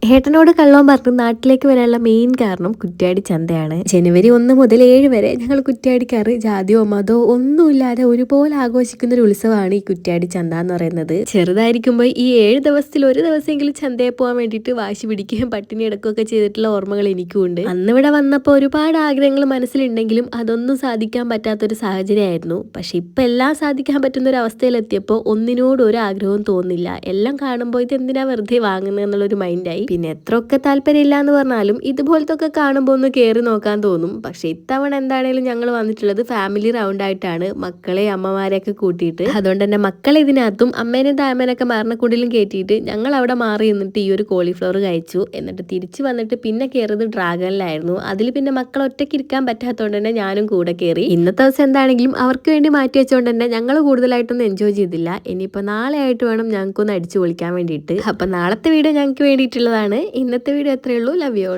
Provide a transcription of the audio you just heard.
ഏട്ടനോട് കള്ളവും പറഞ്ഞ് നാട്ടിലേക്ക് വരാനുള്ള മെയിൻ കാരണം കുറ്റ്യാടി ചന്തയാണ്. ജനുവരി 1 മുതൽ 7 വരെ ഞങ്ങൾ കുറ്റ്യാടിക്കാറ് ജാതിയോ മതമോ ഒന്നുമില്ലാതെ ഒരുപോലെ ആഘോഷിക്കുന്ന ഒരു ഉത്സവമാണ് ഈ കുറ്റ്യാടി ചന്ത എന്ന് പറയുന്നത്. ചെറുതായിരിക്കുമ്പോൾ ഈ 7 ദിവസത്തിൽ ഒരു ദിവസമെങ്കിലും ചന്തയിൽ പോകാൻ വേണ്ടിയിട്ട് വാശി പിടിക്കുകയും പട്ടിണി കിടക്കുകയൊക്കെ ചെയ്തിട്ടുള്ള ഓർമ്മകൾ എനിക്കും ഉണ്ട്. അന്ന് ഇവിടെ വന്നപ്പോൾ ഒരുപാട് ആഗ്രഹങ്ങൾ മനസ്സിലുണ്ടെങ്കിലും അതൊന്നും സാധിക്കാൻ പറ്റാത്തൊരു സാഹചര്യമായിരുന്നു. പക്ഷെ ഇപ്പം എല്ലാം സാധിക്കാൻ പറ്റുന്ന ഒരു അവസ്ഥയിലെത്തിയപ്പോൾ ഒന്നിനോട് ഒരു ആഗ്രഹവും തോന്നില്ല. എല്ലാം കാണുമ്പോൾ ഇതെന്തിനാ വെറുതെ വാങ്ങുന്നത് എന്നുള്ളൊരു മൈൻഡായി. പിന്നെ എത്രയൊക്കെ താല്പര്യമില്ല എന്ന് പറഞ്ഞാലും ഇതുപോലത്തെ ഒക്കെ കാണുമ്പോൾ ഒന്ന് കയറി നോക്കാൻ തോന്നും. പക്ഷെ ഇത്തവണ എന്താണേലും ഞങ്ങൾ വന്നിട്ടുള്ളത് ഫാമിലി റൗണ്ട് ആയിട്ടാണ്, മക്കളെ അമ്മമാരെയൊക്കെ കൂട്ടിയിട്ട്. അതുകൊണ്ട് തന്നെ മക്കളെ ഇതിനകത്തും അമ്മേനെയും താമേനൊക്കെ മരണക്കുടിലും കയറ്റിയിട്ട് ഞങ്ങൾ അവിടെ മാറി നിന്നിട്ട് ഈ ഒരു കോളിഫ്ലവർ കഴിച്ചു. എന്നിട്ട് തിരിച്ചു വന്നിട്ട് പിന്നെ കയറിയത് ഡ്രാഗണിലായിരുന്നു. അതിൽ പിന്നെ മക്കൾ ഒറ്റയ്ക്ക് ഇരിക്കാൻ പറ്റാത്തതുകൊണ്ട് തന്നെ ഞാനും കൂടെ കയറി. ഇന്നത്തെ ദിവസം എന്താണെങ്കിലും അവർക്ക് വേണ്ടി മാറ്റി വെച്ചുകൊണ്ട് തന്നെ ഞങ്ങൾ കൂടുതലായിട്ടൊന്നും എൻജോയ് ചെയ്തില്ല. ഇനിയിപ്പോൾ നാളെ ആയിട്ട് വേണം ഞങ്ങൾക്കൊന്ന് അടിച്ചു പൊളിക്കാൻ വേണ്ടിയിട്ട്. അപ്പം നാളത്തെ വീഡിയോ ഞങ്ങൾക്ക് വേണ്ടിയിട്ടുള്ളതാണ്. ഇന്നത്തെ വീഡിയോ അത്രയേ ഉള്ളൂ. Love you all.